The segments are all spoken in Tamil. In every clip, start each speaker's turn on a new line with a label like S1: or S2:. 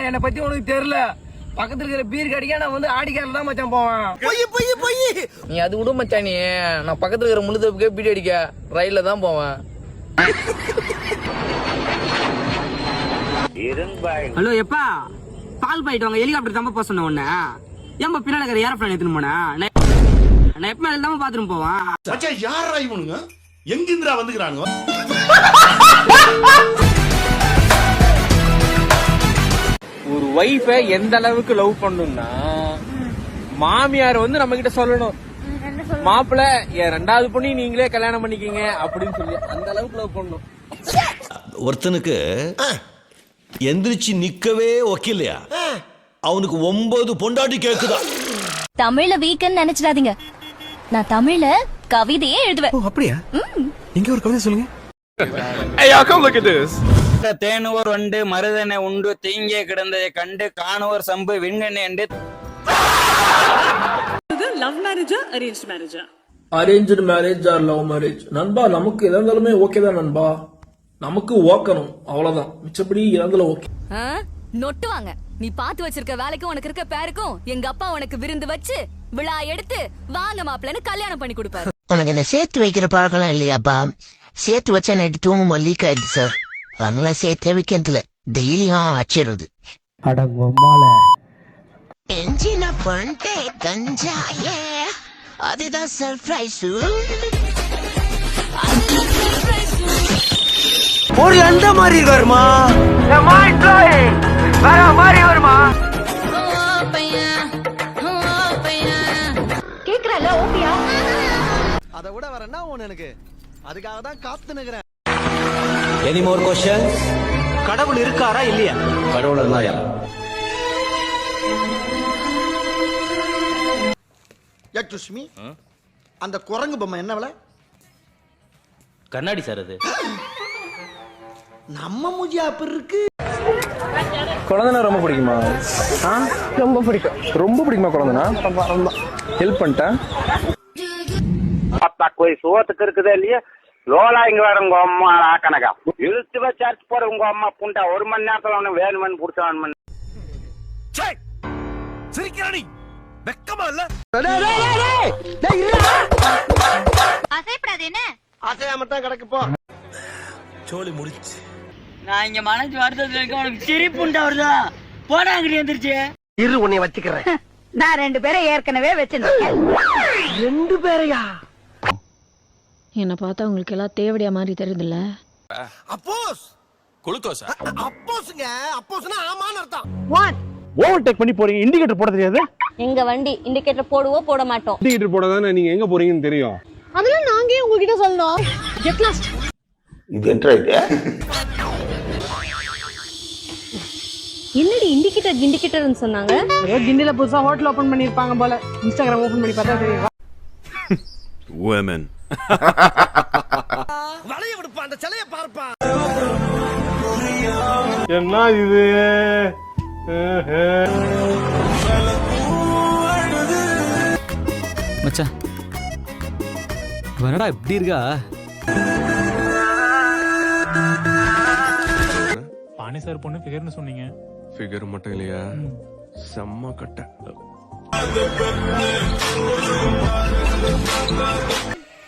S1: என்னை பத்தி உனக்கு தெரியல. பக்கத்துல இருக்கிற பீர் கடிக்க நான் வந்து ஆடிக்காரில் தான் மச்சான் போவேன். நீ அது விட மச்சான், நீ நான் பக்கத்துல இருக்கிற முழுதப்புக்கே பீடி அடிக்க ரயில்ல தான் போவேன்.
S2: ஹலோ எப்பா பால் பாயிட்டு வாங்க, ஹெலிகாப்டர் தான் போக சொன்ன உடனே ஏன்பா பின்னாடி இருக்கிற ஏரோப்ளேன் எடுத்துன்னு போனேன். நான் எப்ப தான் பாத்ரூம் போவேன்.
S3: யாரா இவனுங்க எங்கிந்திரா வந்துக்கிறானுங்க?
S1: ஒரு வைஃப எந்த அளவுக்கு லவ் பண்ணணும்னா மாமியார் வந்து நம்ம கிட்ட சொல்லணும், மாப்பிள்ள என் 2வது பொண்ணி நீங்களே கல்யாணம் பண்ணிக்கீங்க அப்படின்னு சொல்லி அந்த அளவுக்கு லவ் பண்ணணும்.
S4: ஒருத்தனுக்கு எந்திரிச்சு நிக்கவே ஒக்கில்லையா, அவனுக்கு 9 பொண்டாட்டி கேக்குதா.
S5: தமிழ்ல வீக்கன்னு நினைச்சிடாதீங்க, நான் தமிழ்ல கவிதையே எழுதுவேன்.
S6: அப்படியா? இங்க ஒரு கவிதை சொல்லுங்க.
S7: Hey, y'all, come look at this.
S2: தேனுவர் வண்டு மருதனை உண்டு தீங்கே கிடந்ததை கண்டு காணுவர் சம்பு விண்ணெண்ணை என்று.
S8: லவ் மேரேஜா அரேஞ்ச் மேரேஜா?
S1: Arranged marriage or love marriage நண்பா, நமக்கு எதா இருந்தாலுமே ஓகே தான் நண்பா. நமக்கு ஓக்கணும் அவ்வளவுதான், மிச்சப்படி இருந்தாலும் ஓகே.
S5: நொட்டுவாங்க. நீ பாத்து வச்சிருக்க வேலைக்கும் உனக்கு இருக்க பேருக்கும் எங்க அப்பா உனக்கு விருந்து வச்சு விழா எடுத்து வாங்க மாப்பிள்ளன்னு கல்யாணம் பண்ணி கொடுப்பாரு.
S9: உனக்கு என்ன சேர்த்து வைக்கிற பழக்கம் இல்லையாப்பா? சேர்த்து வச்சா நைட்டு தூங்கும் லீக் ஆயிடுது சார். அதனால சேர்த்து வைக்கிறதுல டெய்லியும் வச்சிருது. என்ஜின பண்ணிட்டே கஞ்சாயே அதுதான் சர்ப்ரைஸ்.
S1: ஒரு அந்த மாதிரி வருமா வேற மாதிரி வருமா
S5: கேக்குறல ஓபியா?
S6: அதை விட வேற என்ன ஒண்ணு எனக்கு, அதுக்காக தான் காத்து நிக்கிறேன்.
S4: Any more questions?
S6: கடவுள் இருக்காரா இல்லையா?
S4: கடவுள் இல்லையா?
S6: யக்ஷுஷ்மி, அந்த குரங்கு பொம்மை என்ன விலை?
S2: கண்ணாடி சார் அது.
S6: நம்ம மூஞ்சி அப்படி இருக்கு.
S7: குழந்தைனா ரொம்ப பிடிக்குமா? ரொம்ப பிடிக்கும். ரொம்ப பிடிக்குமா குழந்தைனா? ஹெல்ப் பண்ணிட்டேன்.
S2: कोई சோத்துக்கு இருக்குதா இல்லையா? லோலா இங்க வர உங்க அம்மா கணக்கா இழுத்து வச்சு அரைச்சு போற உங்க அம்மா புண்டா 1 மணி நேரத்துல ஒண்ணு வேணுமன்னு புடிச்சான்.
S3: சிரிக்கிறானி வெக்கமா இல்ல?
S5: அசைப்படாது என்ன?
S6: அசையாம தான் கிடக்கு போ.
S3: சோலி முடிச்சு.
S2: நான் இங்க மனசு வருத்தத்துல இருக்க, உனக்கு சிரிப்புண்டா வருதா? போடா அங்கடி வந்துருச்சு.
S6: இரு உன்னை வச்சுக்கிறேன்.
S5: நான் 2 பேரை ஏற்கனவே வச்சிருந்தேன்.
S6: 2 பேரையா?
S5: என்ன பார்த்தா உங்களுக்கு எல்லாம் தேவடியா மாதிரி தெரியுதுல்ல?
S3: அப்போஸ் குளுக்கோஸ். அப்போஸ்ங்க, அப்போஸ்னா ஆமான்னு அர்த்தம்.
S7: ஓவர்டேக் பண்ணி போறீங்க, இண்டிகேட்டர் போட தெரியாது?
S5: எங்க வண்டி இண்டிகேட்டர் போடுவோ போட மாட்டோம்.
S7: இண்டிகேட்டர் போடாதானே நீங்க எங்க போறீங்கன்னு தெரியும்.
S5: அதெல்லாம் நாங்க ஏன் உங்ககிட்ட சொல்லணும்? Get lost.
S4: இது என்ன இது?
S5: என்னடி இண்டிகேட்டர்னு சொன்னாங்க?
S8: கிண்டில புதுசா ஹோட்டல் ஓபன் பண்ணிருப்பாங்க போல. இன்ஸ்டாகிராம் ஓபன் பண்ணி பார்த்தா தெரியும்.
S3: women.
S6: வளைய விடுப்பா, அந்த சிலைய பார்ப்பா.
S7: என்ன இது?
S2: மச்சான் வரடா எப்படி இருக்கா?
S10: பானி சார் பொண்ணு ஃபிகர்னு சொன்னீங்க.
S3: ஃபிகர் மட்டும் இல்லையா, செம்ம கட்ட.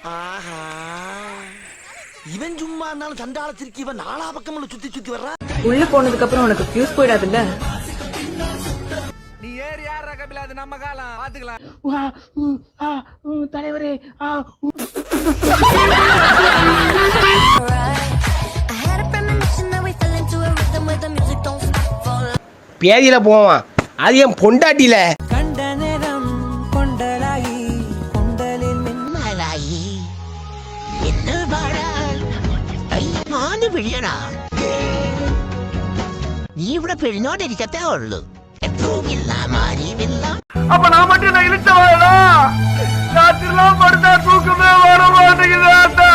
S6: ஆஹா, இவன் சும்மா இருந்தாலும் சண்டால திருக்கி இவன் 4 பக்கம் சுத்தி சுத்தி வர்றா.
S8: உள்ள போனதுக்கு அப்புறம் உனக்கு ஃபியூஸ் போயிடாதுல்ல?
S1: நீ ஏறி யார் ரகபில, அது நம்ம காலம் பாத்துக்கலாம்.
S8: தலைவரே
S1: பேதியில போவான், அது என் பொண்டாட்டில.
S9: கண்ட நேரம் கொண்டலாகி கொண்டலில் மின்னலாகி என்ன பாடால் ஐயானு പിഴിയണ നീ ഇവിടെ പിഴിഞ്ഞോണ്ടിരിക്കത്തേ ഉള്ളൂ. എപ്പോഴുമില്ല മാറിയില്ല.
S1: அப்ப நான் மட்டும் நான் இழுத்த வரலா, ராத்திரிலாம் படுத்தா தூக்கமே வர மாட்டேங்குது.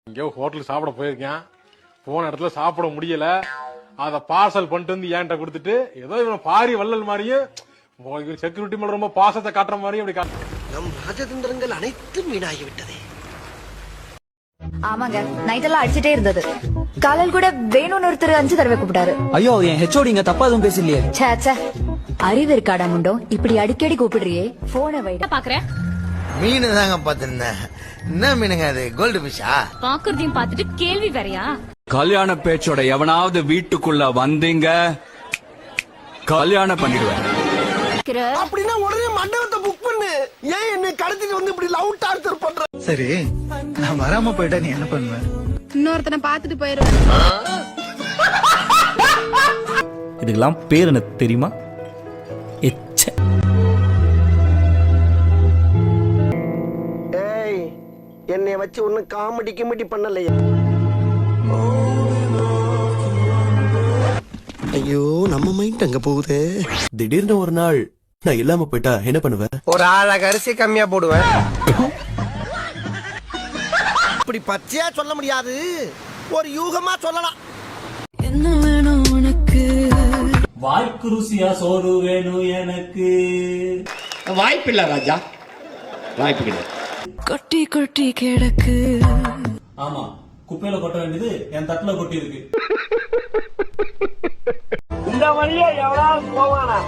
S7: இங்கே ஹோட்டலுக்கு சாப்பிட போயிருக்கேன், போன இடத்துல சாப்பிட முடியல, அத பார்சல் பண்ணிட்டு வந்து ஏன்ட்ட கொடுத்துட்டு ஏதோ இவன் பாரி வள்ளல் மாதிரியும் செக்யூரிட்டி மேல ரொம்ப பாசத்தை காட்டுற மாதிரியும் அப்படி
S6: நம் ராஜதந்திரங்கள் அனைத்தும் வீணாகிவிட்டதே.
S5: ஆமாங்க நைட் எல்லாம் அடிச்சிட்டே இருந்தது. காலையில் கூட வேணும்னு ஒருத்தர் 5 தடவை கூப்பிட்டாரு.
S2: ஐயோ என் ஹெச்ஓடிங்க தப்பா எதுவும் பேசலையே.
S5: சே அறிவு இருக்காடா முண்டோ, இப்படி அடிக்கடி கூப்பிடுறியே, போனை வைட பாக்குறேன்.
S6: மீன் தாங்க பாத்திருந்தேன். என்ன மீனுங்க அது? கோல்டு பிஷா?
S5: பாக்குறதையும் பாத்துட்டு கேள்வி வேறையா?
S3: கல்யாண பேச்சோட எவனாவது வீட்டுக்குள்ள வந்தீங்க கல்யாணம் பண்ணிடுவேன்.
S6: அப்படின்னா உடனே மண்டபத்தை புக் பண்ணு. ஏன் என்னை கடத்திட்டு வந்து இப்படி லவ் டார்ச்சர் பண்ற? சரி நான் வராம போயிட்டா நீ என்ன பண்ணுவ?
S8: இன்னொருத்தனை பாத்துட்டு போயிருவேன்.
S2: இதுக்கெல்லாம் பேர் என்ன தெரியுமா?
S6: ஏய் என்னை வச்சு ஒன்னும் காமெடி கிமெடி பண்ணலையே. ஐயோ நம்ம மைண்ட் அங்க போகுது.
S3: திடீர்னு ஒரு நாள் நான் இல்லாம போயிட்டா என்ன பண்ணுவேன்?
S6: ஒரு ஆளக அரிசி கம்மியா போடுவேன். இப்படி பச்சையா சொல்ல முடியாது, ஒரு யூகமா சொல்லலாம்.
S5: என்ன வேணும் உனக்கு?
S2: வாய்க்கு ருசியா சோறு வேணும் எனக்கு.
S1: வாய்ப்பில்லை ராஜா, வாய்ப்பு கிடையாது.
S5: கொட்டி கொட்டி கிடக்கு.
S2: ஆமா குப்பையில கொட்ட வேண்டியது என் தட்டுல கொட்டி இருக்கு.
S8: இந்த வழியா எவ்வளவு போவானா?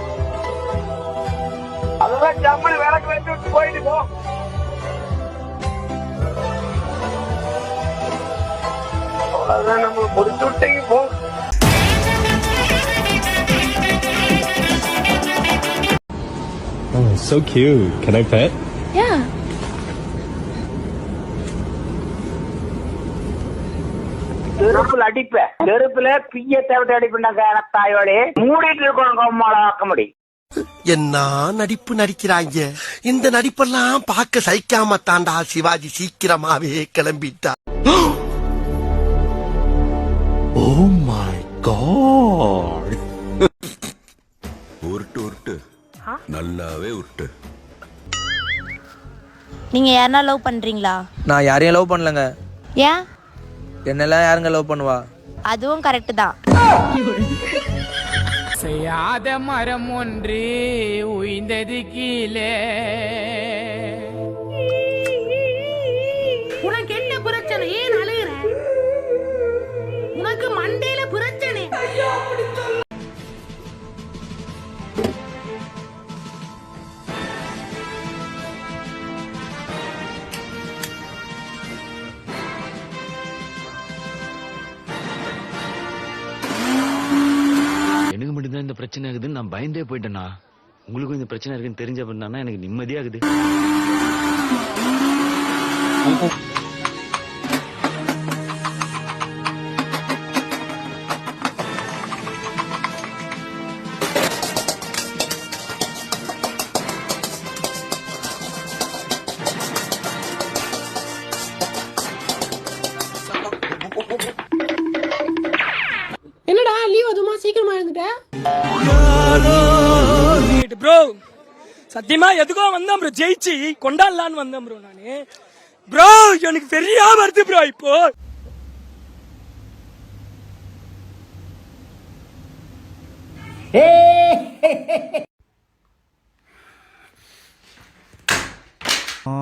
S8: அதெல்லாம் ஜம்மனு விளக்கு வச்சு போயிட்டு போ. அவ்வளவுதான், நம்ம முடிச்சு விட்டீங்க போ.
S3: So cute. Can I pet?
S5: Yeah.
S8: நெருப்புல அடிப்ப, நெருப்புல பிய தேவட்டை அடிப்பா தாயோட மூடிட்டு இருக்கணும். கம்மாள ஆக்க முடியும்.
S6: என்ன நடிப்பு நடிக்கிறாங்க. இந்த நடிப்பெல்லாம் பார்க்க சகிக்காம தாண்டா சிவாஜி சீக்கிரமாவே கிளம்பிட்டா. Oh my God.
S3: உருட்டு உருட்டு, நல்லாவே உருட்டு.
S11: நீங்க யாரனா லவ் பண்றீங்களா?
S2: நான் யாரையும் லவ் பண்ணலங்க.
S11: ஏன்?
S2: என்னெல்லாம் யாருங்க லவ் பண்ணுவா?
S11: அதுவும் கரெக்ட் தான்.
S8: செய்யாத மரம் ஒன்று உயிர்ந்தது கீழே. உனக்கு என்ன பிரச்சனை? ஏன் அழுகிற? உனக்கு மண்டையில பிரச்சனை.
S2: எனக்கு மட்டும்தான் இந்த பிரச்சனை ஆகுதுன்னு நான் பயந்தே போயிட்டேனா? உங்களுக்கும் இந்த பிரச்சனை இருக்குன்னு தெரிஞ்ச பண்ணா எனக்கு நிம்மதியாகுது.
S8: என்னடா லீவ் அதுமா சீக்கிரமா எழுந்துட்ட?
S2: ப்ரோ சத்தியமா எதுக்கோ வந்தேன் ப்ரோ, ஜெயிச்சு கொண்டாடலான்னு வந்தேன் ப்ரோ நானு. ப்ரோ எனக்கு பெரியா வருது ப்ரோ இப்போ.
S6: ஆ